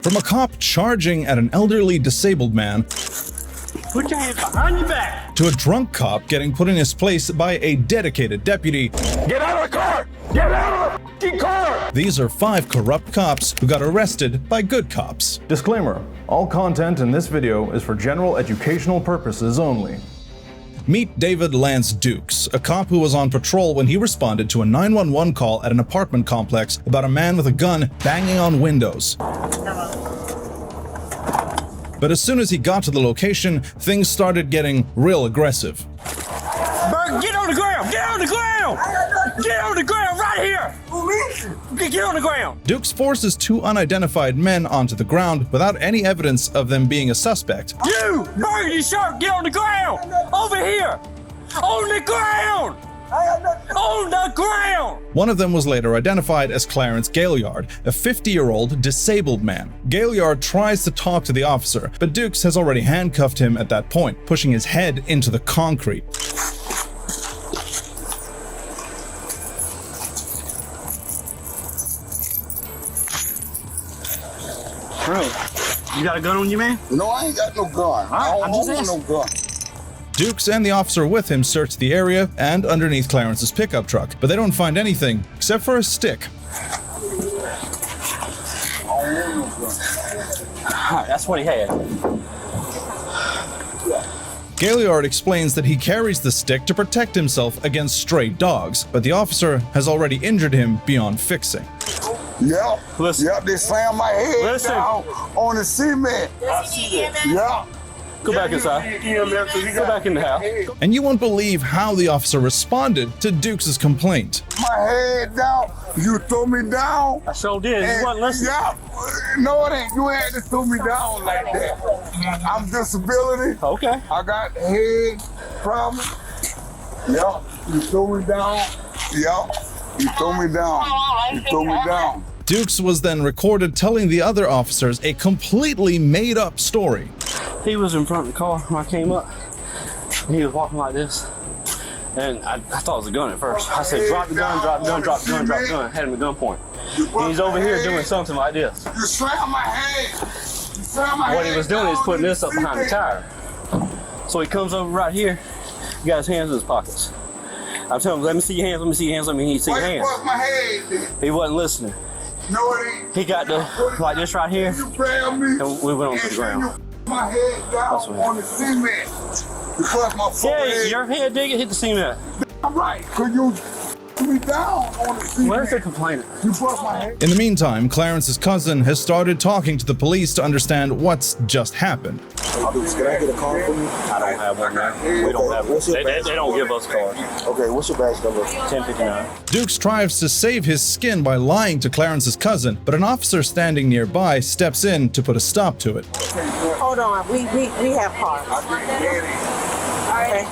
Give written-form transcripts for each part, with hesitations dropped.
From a cop charging at an elderly disabled man, Put your hands behind your back. to a drunk cop getting put in his place by a dedicated deputy, Get out of the car. Get out of the car. these are 5 corrupt cops who got arrested by good cops. Disclaimer: all content in this video is for general educational purposes only. Meet David Lance Dukes, a cop who was on patrol when he responded to a 911 call at an apartment complex about a man with a gun banging on windows. But as soon as he got to the location, things started getting real aggressive. Berg, get on the ground. Get on the ground. Get on the ground right here. Get on the ground. Dukes forces 2 unidentified men onto the ground without any evidence of them being a suspect. You, Burgundy shirt, get on the ground. Over here. On the ground. On the ground. One of them was later identified as Clarence Gaillard, a 50-year-old disabled man. Gaillard tries to talk to the officer, but Dukes has already handcuffed him at that point, pushing his head into the concrete. Bro, you got a gun on you, man? No, I ain't got no gun. I'm just want no asking. gun. Dukes and the officer with him search the area and underneath Clarence's pickup truck, but they don't find anything except for a stick. That's what he had. Gaillard explains that he carries the stick to protect himself against stray dogs, but the officer has already injured him beyond fixing. Yep. Listen. Yep, they slammed my head Listen. down on the cement. Yep. Go back inside. Go back in the house. And you won't believe how the officer responded to Dukes' complaint. My head down. You threw me down. I sure did. You wasn't listening. Yeah. No, it ain't. You had to throw me down like that. I'm disability. Okay. I got head problem. Yep. You threw me down. Yep. You threw me down. You threw me down. Dukes was then recorded telling the other officers a completely made-up story. He was in front of the car when I came up. And he was walking like this. And I thought it was a gun at first. I said, drop the gun, drop the gun, drop the gun, drop the gun. Had him at gunpoint. And he's over here doing something like this. You slammed my head. You slammed my What head he was doing is down putting on this up behind the cement. tire. So he comes over right here. He got his hands in his pockets. I'm telling him, let me see your hands, let me see your hands, let me see your Why you hands. bust my head then? He wasn't listening. No, it ain't. He got the, like this right here. You grabbed me. And we went on to the ground. You my head down That's what on the cement. You bust my Yeah, forehead. your head dig it, hit the cement. I'm right. Cause you me down on the cement. Where's the complainant? You bust my head. In the meantime, Clarence's cousin has started talking to the police to understand what's just happened. Can I get a card from you? I don't have one now. We don't have one. They don't give us cars. Okay, what's your badge number? 1059. Dukes tries to save his skin by lying to Clarence's cousin, but an officer standing nearby steps in to put a stop to it. Hold on, we have cars. Okay.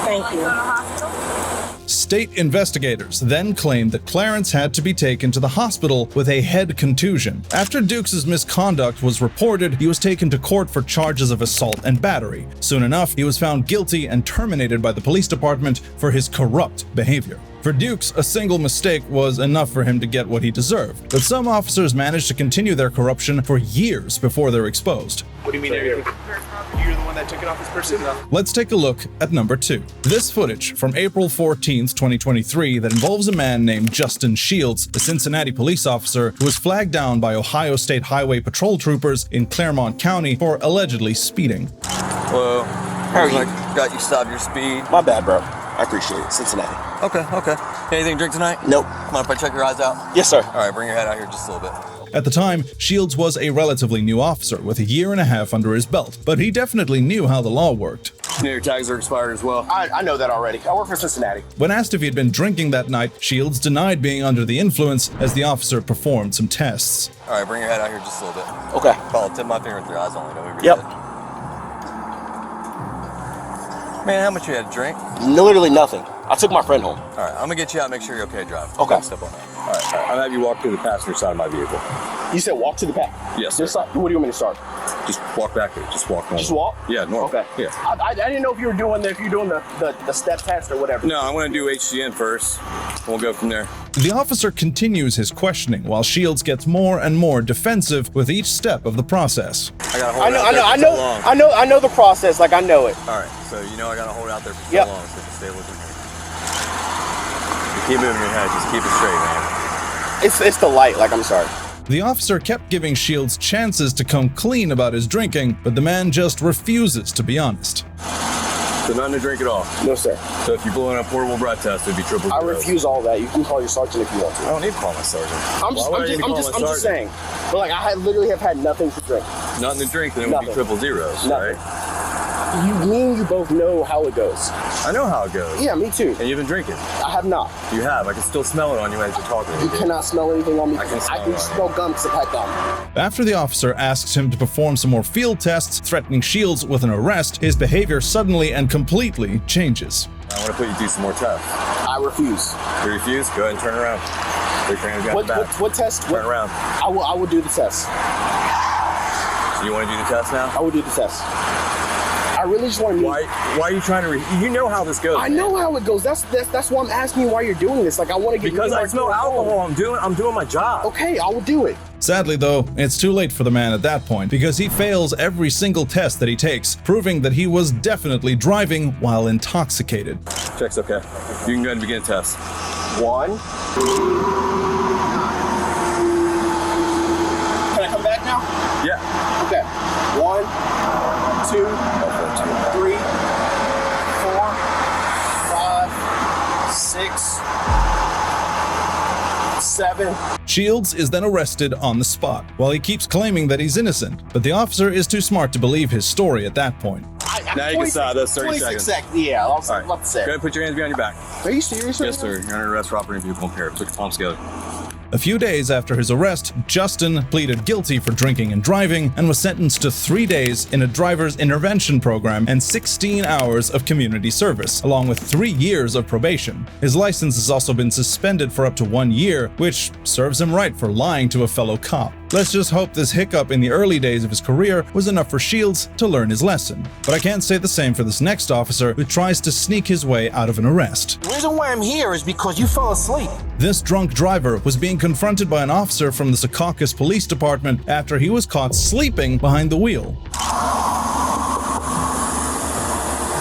Thank you. State investigators then claimed that Clarence had to be taken to the hospital with a head contusion. After Dukes' misconduct was reported, he was taken to court for charges of assault and battery. Soon enough, he was found guilty and terminated by the police department for his corrupt behavior. For Dukes, a single mistake was enough for him to get what he deserved, but some officers managed to continue their corruption for years before they're exposed. What do you mean you're the one that took it off this person? Let's take a look at number 2. This footage from April 14th, 2023 that involves a man named Justin Shields, a Cincinnati police officer who was flagged down by Ohio State Highway Patrol troopers in Claremont County for allegedly speeding. Whoa. How are you? Got you stopped your speed. My bad, bro. I appreciate it. Cincinnati. Okay. Anything to drink tonight? Nope. Come on, if I check your eyes out. Yes, sir. All right, bring your head out here just a little bit. At the time, Shields was a relatively new officer with a year and a half under his belt, but he definitely knew how the law worked. You know your tags are expired as well. I know that already. I work for Cincinnati. When asked if he had been drinking that night, Shields denied being under the influence as the officer performed some tests. All right, bring your head out here just a little bit. Okay. Follow, tip my finger with your eyes only. Don't even Yep. get it. Man, how much you had to drink? Literally nothing. I took my friend home. All right, I'm gonna get you out and make sure you're okay driving. Okay. Step on that. All right, I'll have you walk through the passenger side of my vehicle. You said walk to the back. Yes, This side. What do you want me to start? Just walk back here. Just walk normal. Just walk? Yeah, normal. Okay. Yeah. I didn't know if you were doing the step test or whatever. No, I want to do HCN first. We'll go from there. The officer continues his questioning while Shields gets more and more defensive with each step of the process. I gotta hold it out there for so long. I know the process. Like I know it. All right, so you know I gotta hold it out there for so Yep. long, so just stay with me. You keep moving your head, just keep it straight, man. It's the light. Like I'm sorry. The officer kept giving Shields chances to come clean about his drinking, but the man just refuses to be honest. So nothing to drink at all. No, sir. So if you blow in a portable breath test, it'd be triple I zeros. refuse all that. You can call your sergeant if you want to. I don't need to call my sergeant. I'm just saying. But like I literally have had nothing to drink. Nothing to drink, then it would be Nothing. triple zeros, Nothing. right? You both know how it goes. I know how it goes. Yeah, me too. And you've been drinking. I have not. You have. I can still smell it on you as you're talking. You cannot smell anything on me. I can smell it on smell gum because I've had gum. After the officer asks him to perform some more field tests, threatening Shields with an arrest, his behavior suddenly and completely changes. I want to put you through some more tests. I refuse. You refuse? Go ahead and turn around. Put your hands behind the back. What test? Turn around. I will do the test. So you want to do the test now? I will do the test. I really just want to meet. Why are you trying to? You know how this goes. I know how it goes. That's why I'm asking you why you're doing this. Like I want to get Because I smell alcohol. I'm doing my job. Okay, I will do it. Sadly though, it's too late for the man at that point because he fails every single test that he takes, proving that he was definitely driving while intoxicated. Check's okay. You can go ahead and begin a test. 1. Can I come back now? Yeah. Okay. 1, 2, 3, 4, 5, 6, 7. Shields is then arrested on the spot, while he keeps claiming that he's innocent, but the officer is too smart to believe his story at that point. Now you can stop. That's 30 seconds. Yeah, I'll All right. about to say. Go ahead and put your hands behind your back. Are you serious? Yes, sir. You're under arrest for operating vehicle impaired. Put your palms together. A few days after his arrest, Justin pleaded guilty for drinking and driving and was sentenced to 3 days in a driver's intervention program and 16 hours of community service, along with 3 years of probation. His license has also been suspended for up to 1 year, which serves him right for lying to a fellow cop. Let's just hope this hiccup in the early days of his career was enough for Shields to learn his lesson. But I can't say the same for this next officer who tries to sneak his way out of an arrest. The reason why I'm here is because you fell asleep. This drunk driver was being confronted by an officer from the Secaucus Police Department after he was caught sleeping behind the wheel.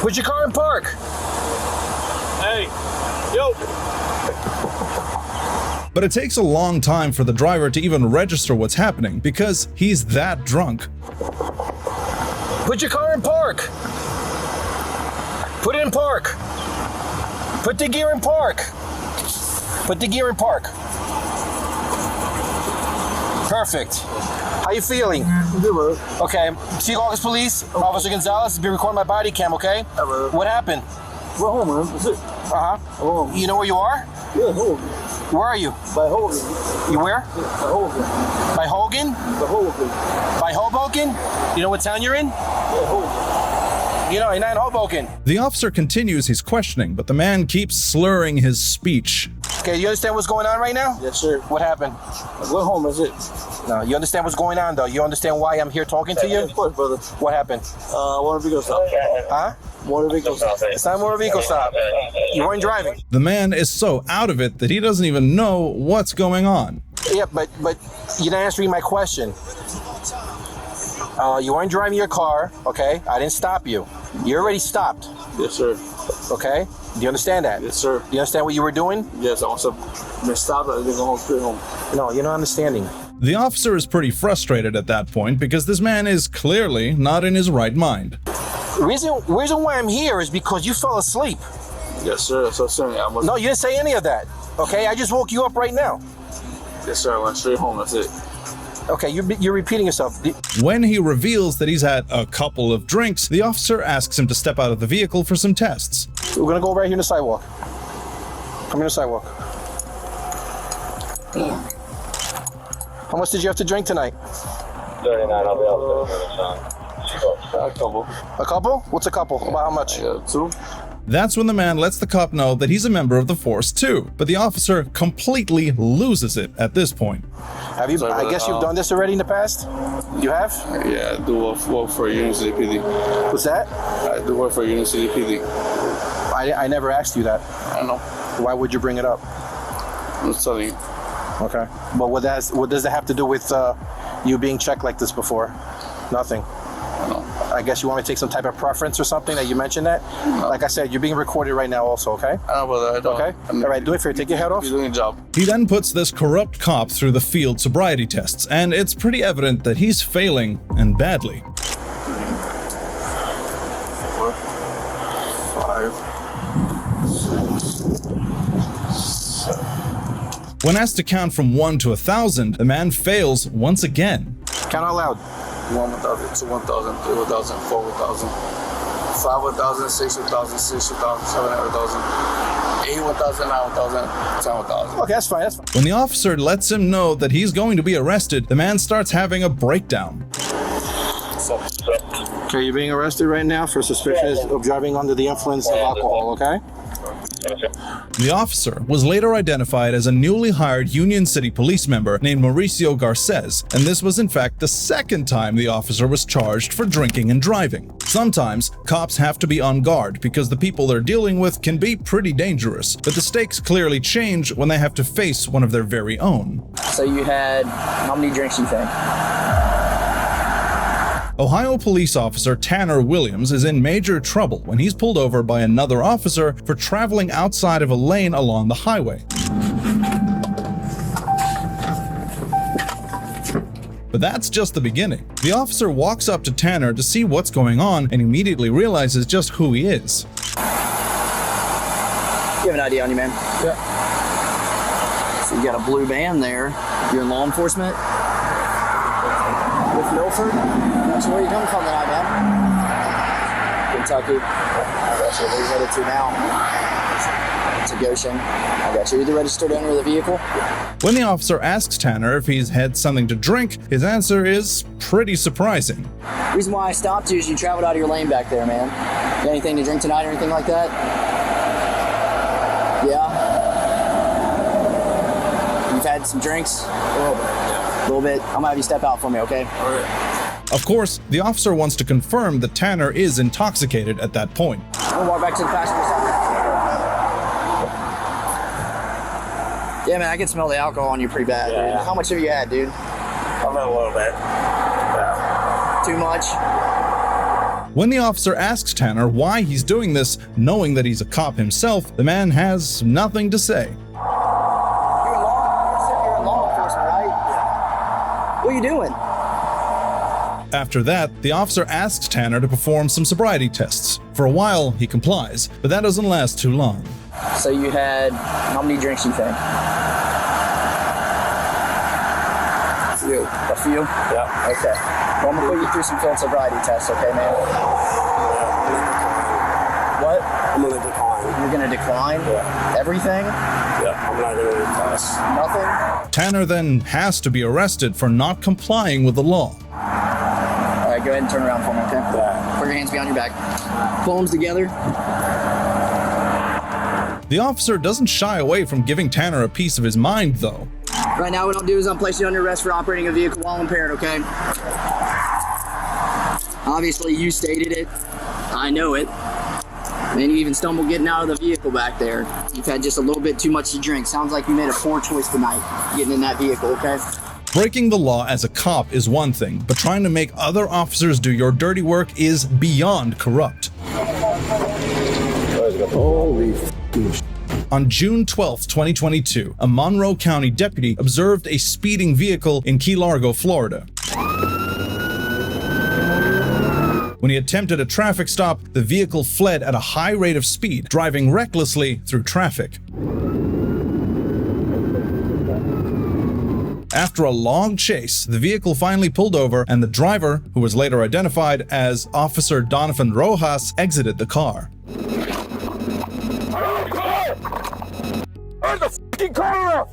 Put your car in park. Hey, yo. But it takes a long time for the driver to even register what's happening because he's that drunk. Put your car in park. Put it in park. Put the gear in park. Put the gear in park. Perfect. How you feeling? Good. Okay. Secaucus Police, Officer Gonzalez has been recording my body cam, okay? What happened? We're home, man. That's it. Uh-huh. You know where you are? Yeah, home. Where are you? By Hogan. You where? By Hogan. By Hogan? By Hogan. By Hoboken? You know what town you're in? Yeah, Hogan. You know, you're not in Hoboken. The officer continues his questioning, but the man keeps slurring his speech. Okay, you understand what's going on right now? Yes, sir. What happened? We're home, that's it. No, you understand what's going on, though? You understand why I'm here talking to you? Of course, brother. What happened? Motor vehicle stop. Huh? Motor vehicle stop. It's not a motor vehicle stop. You weren't driving. The man is so out of it that he doesn't even know what's going on. Yeah, but you're not answering my question. You weren't driving your car, okay? I didn't stop you. You already stopped, Yes, sir. okay? Do you understand that? Yes, sir. Do you understand what you were doing? Yes, I want some. Stop it. They're going straight home. No, you're not understanding. The officer is pretty frustrated at that point because this man is clearly not in his right mind. The reason why I'm here is because you fell asleep. Yes, sir. So, sir, I must. No, you didn't say any of that, okay? I just woke you up right now. Yes, sir. I went straight home. That's it. Okay, you're repeating yourself. When he reveals that he's had a couple of drinks, the officer asks him to step out of the vehicle for some tests. We're gonna go right here on the sidewalk. Come here on the sidewalk. How much did you have to drink tonight? 39. I'll be out there. A couple. A couple? What's a couple? About how much? 2. That's when the man lets the cop know that he's a member of the force too, but the officer completely loses it at this point. Have you? Sorry, I guess you've done this already in the past. You have? Yeah, I do work for University PD. What's that? I do work for University PD. I never asked you that. I know. Why would you bring it up? I'm telling you. Okay. But what does that have to do with you being checked like this before? Nothing. I guess you want me to take some type of preference or something that you mentioned that? No. Like I said, you're being recorded right now also, okay? I know, brother. I don't. Okay? All right, do it for you. Take your head off. You're doing a job. He then puts this corrupt cop through the field sobriety tests, and it's pretty evident that he's failing, and badly. 4, 5, 6, 7. When asked to count from 1 to 1,000, the man fails once again. Count out loud. 1,000, 2, 1,000, 3, 1,000, 4, 1,000, 5, 1,000, 6, 1,000, 7, 1,000, 8, 1,000, 9, 1,000, 10, 1,000. Okay, that's fine, that's fine. When the officer lets him know that he's going to be arrested, the man starts having a breakdown. Okay, you're being arrested right now for suspicion of driving under the influence of alcohol, okay? The officer was later identified as a newly hired Union City police member named Mauricio Garces, and this was in fact the second time the officer was charged for drinking and driving. Sometimes, cops have to be on guard because the people they're dealing with can be pretty dangerous, but the stakes clearly change when they have to face one of their very own. So you had, how many drinks you think? Ohio police officer Tanner Williams is in major trouble when he's pulled over by another officer for traveling outside of a lane along the highway. But that's just the beginning. The officer walks up to Tanner to see what's going on and immediately realizes just who he is. You have an ID on you, man? Yeah. So you got a blue band there. You're in law enforcement? With Milford? So where are you coming from tonight, man? Kentucky. I got you. Where are you headed to now? To Goshen. I got you. Are you the registered owner of the vehicle? When the officer asks Tanner if he's had something to drink, his answer is pretty surprising. The reason why I stopped you is you traveled out of your lane back there, man. You got anything to drink tonight or anything like that? Yeah? You've had some drinks? A little bit. Yeah. A little bit. I'm gonna have you step out for me, okay? All right. Of course, the officer wants to confirm that Tanner is intoxicated at that point. I'm gonna walk back to the passenger side. Yeah, man, I can smell the alcohol on you pretty bad, dude. How much have you had, dude? I've had a little bit. Yeah. Too much? When the officer asks Tanner why he's doing this, knowing that he's a cop himself, the man has nothing to say. You're in law enforcement, right? What are you doing? After that, the officer asks Tanner to perform some sobriety tests. For a while, he complies, but that doesn't last too long. So you had, how many drinks you think? A few. A few? Yeah. Okay. Well, I'm gonna put you through some field sobriety tests, okay, man? What? I'm gonna decline. You're gonna decline? Yeah. Everything? Yeah, I'm not gonna test. Nothing? Tanner then has to be arrested for not complying with the law. All right, go ahead and turn around for me, okay? Yeah. Put your hands behind your back. Palms together. The officer doesn't shy away from giving Tanner a piece of his mind, though. Right now, what I'll do is I'll place you under arrest for operating a vehicle while impaired, okay? Obviously, you stated it. I know it. And you even stumbled getting out of the vehicle back there. You've had just a little bit too much to drink. Sounds like you made a poor choice tonight, getting in that vehicle, okay? Breaking the law as a cop is one thing, but trying to make other officers do your dirty work is beyond corrupt. Holy On June 12, 2022, a Monroe County deputy observed a speeding vehicle in Key Largo, Florida. When he attempted a traffic stop, the vehicle fled at a high rate of speed, driving recklessly through traffic. After a long chase, the vehicle finally pulled over and the driver, who was later identified as Officer Donovan Rojas, exited the car. Turn the fucking car off!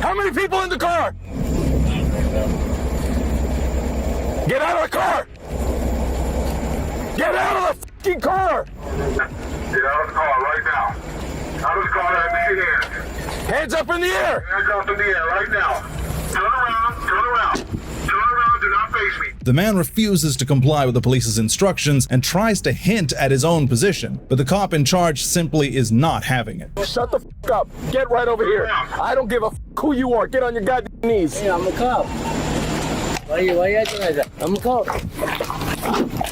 How many people in the car? Get out of the car! Get out of the fucking car! Get out of the car right now. Out of the car, let me see your hands. Hands up in the air! Hands up in the air right now. Turn around, turn around. Turn around, do not face me. The man refuses to comply with the police's instructions and tries to hint at his own position, but the cop in charge simply is not having it. Shut the f up. Get right over here. I don't give a f who you are. Get on your goddamn knees. Hey, I'm a cop. Why you acting like that? I'm a cop.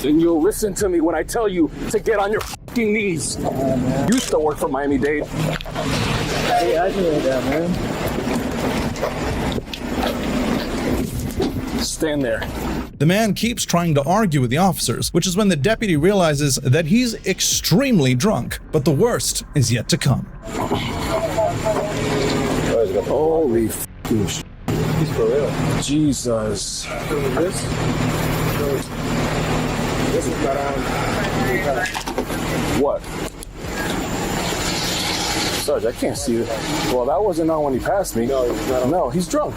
Then you'll listen to me when I tell you to get on your f***ing knees. You used to work for Miami-Dade. Hey, acting like that, man. Stand there. The man keeps trying to argue with the officers, which is when the deputy realizes that he's extremely drunk. But the worst is yet to come. Holy f***ing shit. He's for real. Jesus. This is not on. What? Sarge, I can't see it. Well, that wasn't on when he passed me. No, he's not on. No, he's drunk.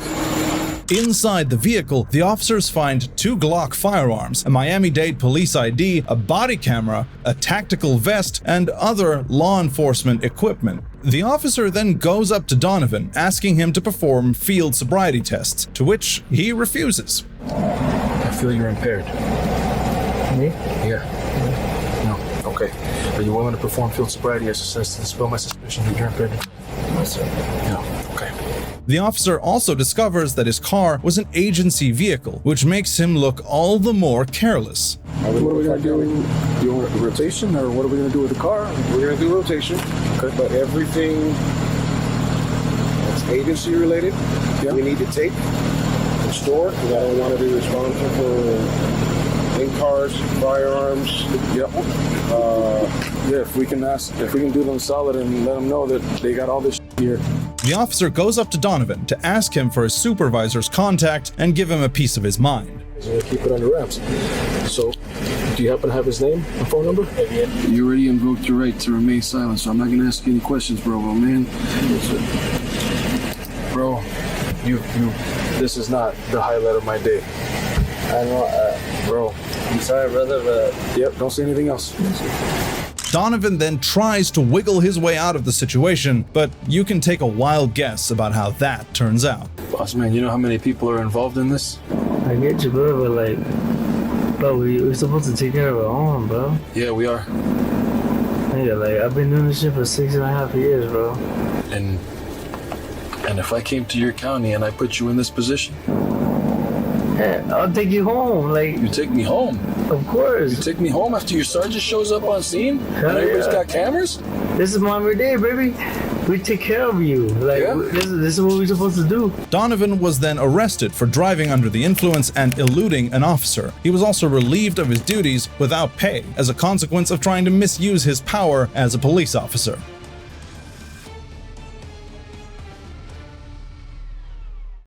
Inside the vehicle, the officers find 2 Glock firearms, a Miami-Dade police ID, a body camera, a tactical vest, and other law enforcement equipment. The officer then goes up to Donovan, asking him to perform field sobriety tests, to which he refuses. I feel you're impaired. Me? Yeah. No. Okay. Are you willing to perform field sobriety exercise to dispel my suspicion that you're impaired? Yes, sir. No. Okay. The officer also discovers that his car was an agency vehicle, which makes him look all the more careless. What are we going to do? You want rotation, or what are we going to do with the car? We're gonna do rotation, Okay. but everything that's agency related, we need to take and store. Because I don't want to be responsible for in-cars, firearms. Yep. Yeah, if we can do them solid and let them know that they got all this shit here. The officer goes up to Donovan to ask him for his supervisor's contact and give him a piece of his mind. Keep it under wraps. So, do you happen to have his name and phone number? You already invoked your right to remain silent, so I'm not gonna ask you any questions, bro, man. Bro, this is not the highlight of my day. I know, Bro, I'm sorry, brother, but yep, don't say anything else. Donovan then tries to wiggle his way out of the situation, but you can take a wild guess about how that turns out. Boss man, you know how many people are involved in this? I get you, bro, but like, bro, we're supposed to take care of our own, bro. Yeah, we are. Nigga, like, I've been doing this shit for 6.5 years, bro. And if I came to your county and I put you in this position, Yeah, I'll take you home, like, you take me home. of course. You take me home after your sergeant shows up on scene and everybody's got cameras? This is Miami Dade, baby. We take care of you. Like, Yeah. this is what we're supposed to do. Donovan was then arrested for driving under the influence and eluding an officer. He was also relieved of his duties without pay as a consequence of trying to misuse his power as a police officer.